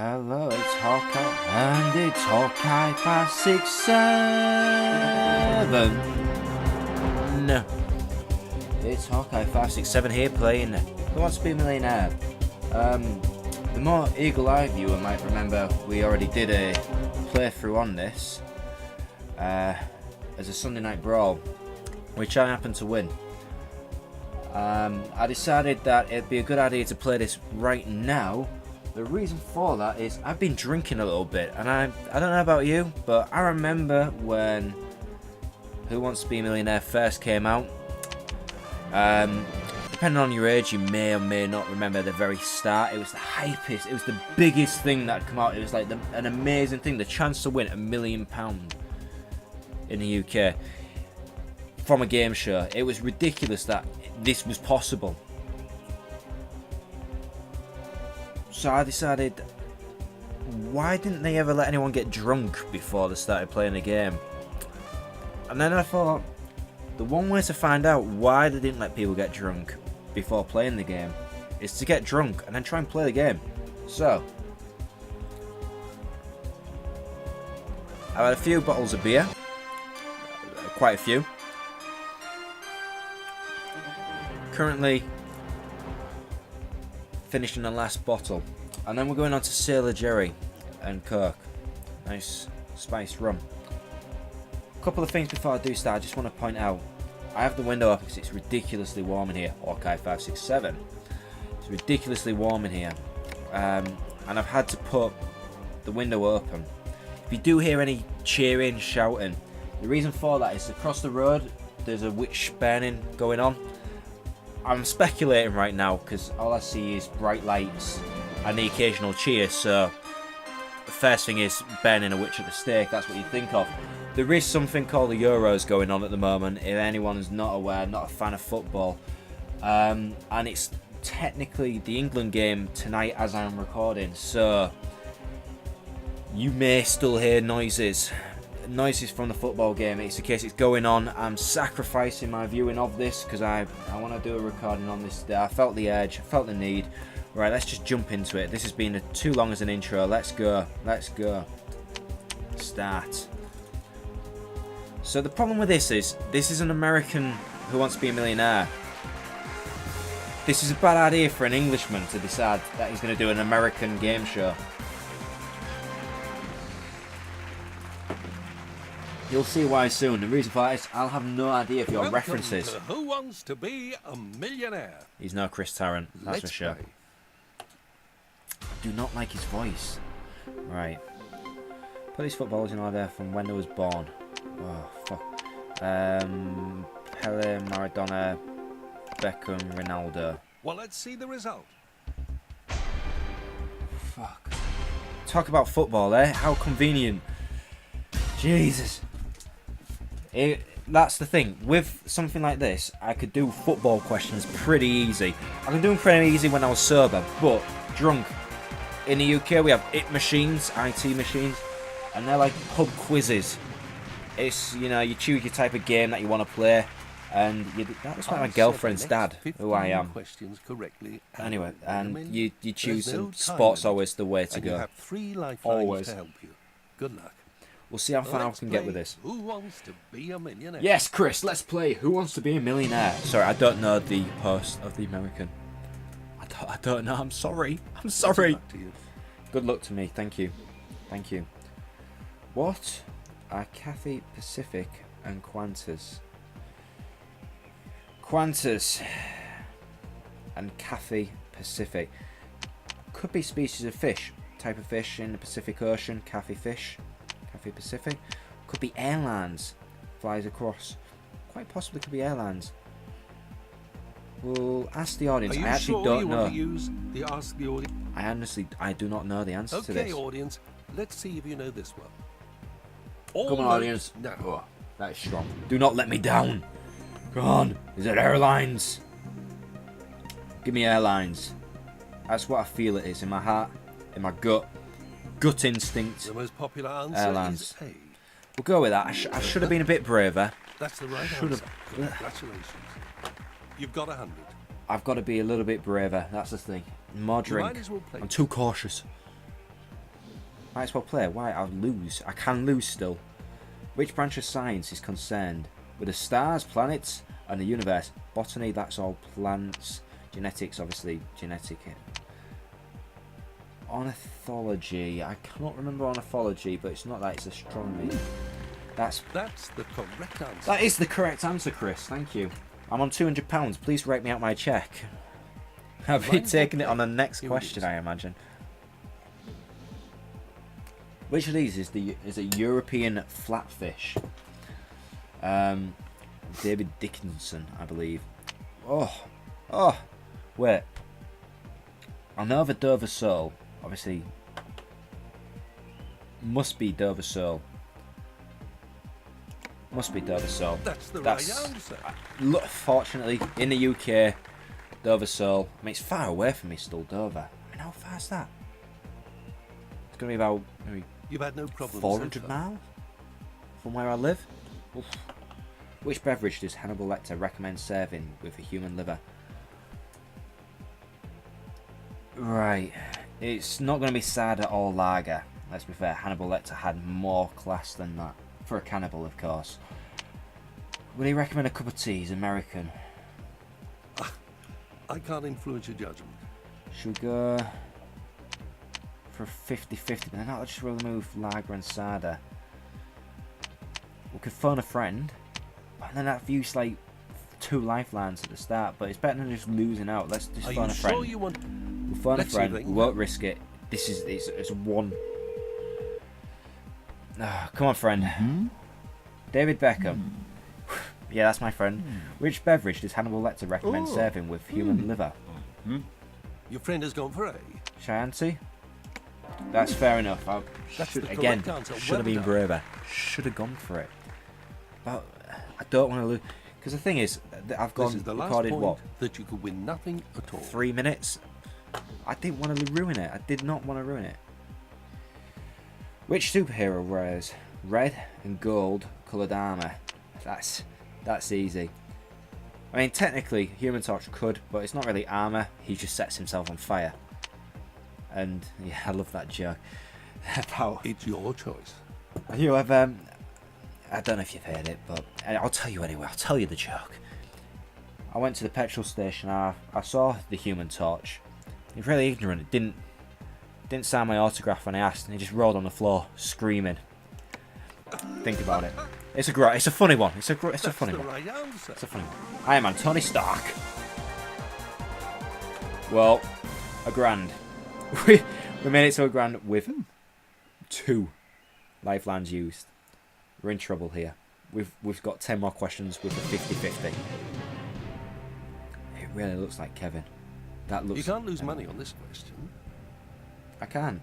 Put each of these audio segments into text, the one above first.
Hello, it's Hawkeye, and it's Hawkeye 567. No, it's Hawkeye 567 here playing Who Wants to Be a Millionaire. The more eagle-eyed viewer might remember we already did a playthrough on this as a Sunday night brawl, which I happened to win. I decided that it'd be a good idea to play this right now. The reason for that is I've been drinking a little bit, and I don't know about you, but I remember when Who Wants to Be a Millionaire first came out. Depending on your age, you may or may not remember the very start. It was the hypest, it was the biggest thing that had come out. It was like an amazing thing, the chance to win £1 million in the UK from a game show. It was ridiculous that this was possible. So I decided, why didn't they ever let anyone get drunk before they started playing the game? And then I thought, the one way to find out why they didn't let people get drunk before playing the game is to get drunk and then try and play the game. So I've had a few bottles of beer, quite a few. Currently finishing the last bottle, and then we're going on to Sailor Jerry and Coke. Nice spiced rum. A couple of things before I do start. I just want to point out, I have the window up because it's ridiculously warm in here. Hawkeye 567. It's ridiculously warm in here, and I've had to put the window open. If you do hear any cheering, shouting, the reason for that is across the road there's a witch burning going on. I'm speculating right now because all I see is bright lights and the occasional cheer, so the first thing is burning a witch at the stake. That's what you think of. There is something called the Euros going on at the moment, if anyone's not aware, not a fan of football, and it's technically the England game tonight as I'm recording, so you may still hear noises from the football game. It's the case it's going on. I'm sacrificing my viewing of this because I want to do a recording on this today. I felt the urge, I felt the need. Right, let's just jump into it. This has been too long as an intro. Let's go. Start. So the problem with this is an American Who Wants to Be a Millionaire. This is a bad idea for an Englishman to decide that he's going to do an American game show. You'll see why soon. The reason for that is I'll have no idea of your references. To Who Wants to Be a Millionaire? He's no Chris Tarrant, that's for sure. I do not like his voice. Right. Put these footballers in order from when they was born. Oh, fuck. Pele, Maradona, Beckham, Ronaldo. Well, let's see the result. Fuck. Talk about football, eh? How convenient. Jesus. That's the thing. With something like this, I could do football questions pretty easy. I can do them pretty easy when I was sober, but drunk. In the UK, we have IT machines, and they're like pub quizzes. It's, you know, you choose your type of game that you want to play, and that's like my girlfriend's dad, who I am. Anyway, and you choose, and sport's always the way to go. Always. Good luck. We'll see how far I can get with this. Who Wants to Be a Millionaire? Yes, Chris, let's play Who Wants to Be a Millionaire. Sorry, I don't know the host of the American. I don't know. I'm sorry. Good luck to me. Thank you. What are Cathay Pacific and Qantas? Qantas and Cathay Pacific could be species of fish. Type of fish in the Pacific Ocean. Cathay fish. Cathay Pacific. Could be airlines. Flies across. Quite possibly could be airlines. We'll ask the audience. I actually don't know. I do not know the answer to this. Okay, audience. Let's see if you know this one. Come on, audience. No. Oh, that is strong. Do not let me down. Come on. Is it airlines? Give me airlines. That's what I feel it is in my heart, in my gut. Gut instinct. The most popular answer airlines. is A. We'll go with that. I should have been a bit braver. That's the right answer. Congratulations. You've got 100. I've got to be a little bit braver. That's the thing. More drink. I'm too cautious. Might as well play. Why? I'll lose. I can lose still. Which branch of science is concerned with the stars, planets, and the universe? Botany, that's all plants. Genetics, obviously, genetic. Ornithology. I cannot remember ornithology, but it's not that, it's astronomy. That's the correct answer. That is the correct answer, Chris. Thank you. I'm on £200. Please rate me out my check. I'll be taking it on the next question, I imagine. Which of these is a European flatfish? David Dickinson, I believe. Oh, wait. I know of a Dover sole. Obviously, must be Dover sole. Must be Dover sole. That's the right answer. Look, fortunately, in the UK, Dover sole. I mean, it's far away from me still, Dover. I mean, how far is that? It's going to be about maybe You've had no problem 400 miles from where I live. Oof. Which beverage does Hannibal Lecter recommend serving with a human liver? Right. It's not going to be cider or lager. Let's be fair, Hannibal Lecter had more class than that. For a cannibal, of course. Would he recommend a cup of tea? He's American. I can't influence your judgment. Should we go for 50-50? But then I'll just remove lager and cider. We could phone a friend. And then I've used like 2 lifelines at the start. But it's better than just losing out. Let's just phone a friend. Sure you want... We'll phone a friend. We won't risk it. It's one. Oh, come on, friend. David Beckham. Yeah, that's my friend. Which beverage does Hannibal Lecter recommend serving with human liver? Your friend has gone for A. Chianti? That's fair enough. Should have been braver. Should have gone for it. But I don't want to lose. Because the thing is, I've recorded what? That you could win nothing at all. 3 minutes? I didn't want to ruin it. I did not want to ruin it. Which superhero wears red and gold coloured armour? That's easy. I mean, technically, Human Torch could, but it's not really armour. He just sets himself on fire. And yeah, I love that joke. It's your choice. You have I don't know if you've heard it, but I'll tell you anyway. I'll tell you the joke. I went to the petrol station. I saw the Human Torch. He's really ignorant. Didn't sign my autograph when I asked, and he just rolled on the floor screaming. Think about it. It's a funny one. It's a funny one. Right answer. It's a funny one. I am on Tony Stark. Well, £1,000. We made it to £1,000 with 2 lifelines used. We're in trouble here. We've got 10 more questions with a 50-50. It really looks like Kevin. That looks. You can't lose money on this question. I can.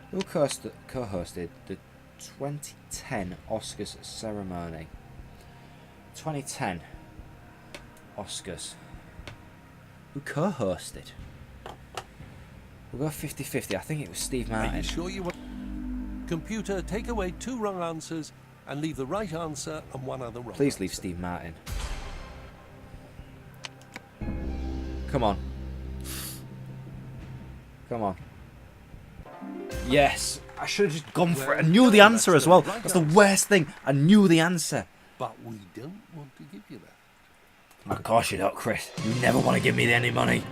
Who co-hosted the 2010 Oscars ceremony? 2010 Oscars. Who co-hosted? We'll go 50-50. I think it was Steve Martin. Are you sure you want... Computer, take away 2 wrong answers and leave the right answer and 1 other wrong. Please leave Steve Martin. Come on. Come on. Yes. I should have just gone for it. I knew the answer as well. That's the worst thing. I knew the answer. But we don't want to give you that. Of course you don't, Chris. You never want to give me any money.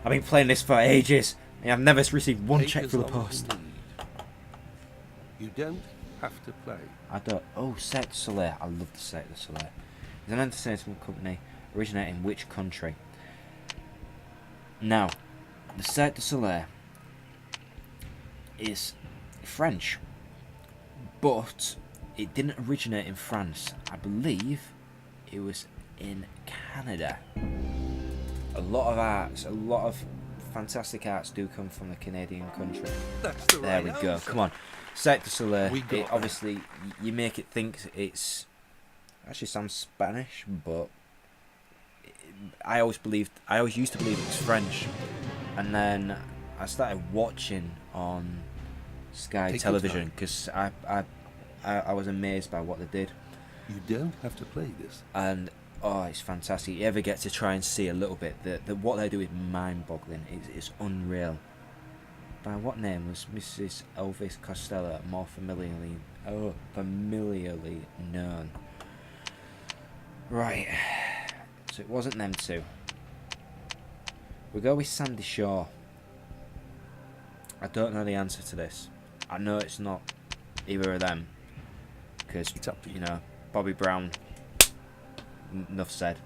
I've been playing this for ages, and I've never received 1 check through the post. You don't have to play. I don't. Oh, Cirque du Soleil. I love the Cirque du Soleil. It's an entertainment company originating in which country? Now, the Cirque du Soleil is French, but it didn't originate in France. I believe it was in Canada. A lot of arts, a lot of fantastic arts do come from the Canadian country. That's the there right we go. answer. Come on. Cirque du Soleil. We got Obviously, you make it think it's actually sounds Spanish, but I always used to believe it was French, and then I started watching on Sky Television because I was amazed by what they did. You don't have to play this. And oh, it's fantastic. You ever get to try and see a little bit, what they do is mind-boggling. It's unreal. By what name was Mrs. Elvis Costello more familiarly known? Right. So it wasn't them two. We'll go with Sandy Shaw. I don't know the answer to this. I know it's not either of them. Because, you know, Bobby Brown. Enough said.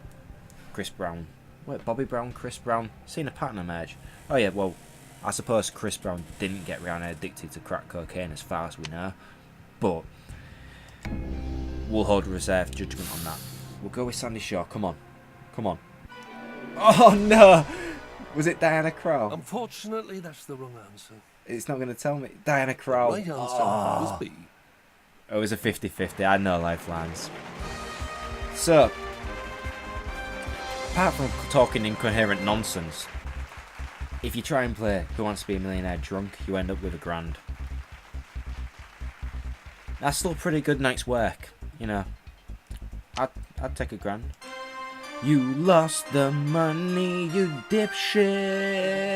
Chris Brown. Wait, Bobby Brown, Chris Brown. Seen a pattern emerge. Oh yeah, well, I suppose Chris Brown didn't get Rihanna addicted to crack cocaine as far as we know. But we'll hold reserved judgment on that. We'll go with Sandy Shaw. Come on. Come on. Oh no! Was it Diana Krall? Unfortunately, that's the wrong answer. It's not going to tell me. Diana Krall. The right answer was B. It was a 50-50. I had no lifelines. So, apart from talking incoherent nonsense, if you try and play Who Wants to Be a Millionaire drunk, you end up with £1,000. That's still a pretty good night's work, you know. I'd take £1,000. You lost the money, you dipshits.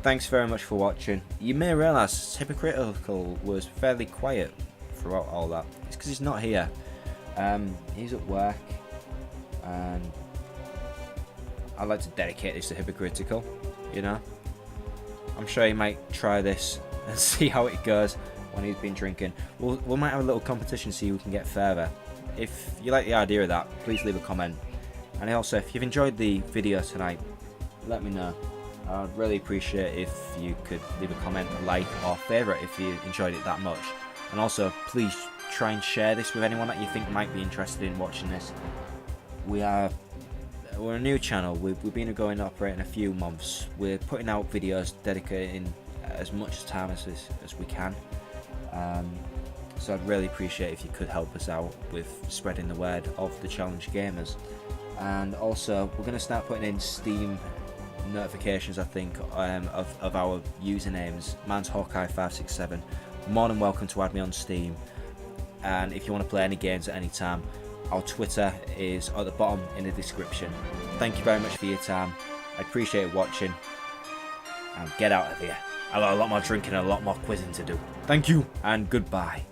Thanks very much for watching. You may realise Hipocrytical was fairly quiet throughout all that. It's because he's not here. He's at work, and I'd like to dedicate this to Hipocrytical, you know. I'm sure he might try this and see how it goes when he's been drinking. We might have a little competition, see who can get further. If you like the idea of that, please leave a comment. And also, if you've enjoyed the video tonight, let me know. I'd really appreciate if you could leave a comment, a like, or favourite if you enjoyed it that much. And also, please try and share this with anyone that you think might be interested in watching this. We're a new channel. We've been going operating a few months. We're putting out videos dedicating as much time as we can. So I'd really appreciate if you could help us out with spreading the word of the Challenged Gamers. And also, we're going to start putting in Steam notifications, I think, of our usernames. Mine's Hawkeye567. More than welcome to add me on Steam. And if you want to play any games at any time, our Twitter is at the bottom in the description. Thank you very much for your time. I appreciate watching. And get out of here. I've got a lot more drinking and a lot more quizzing to do. Thank you, and goodbye.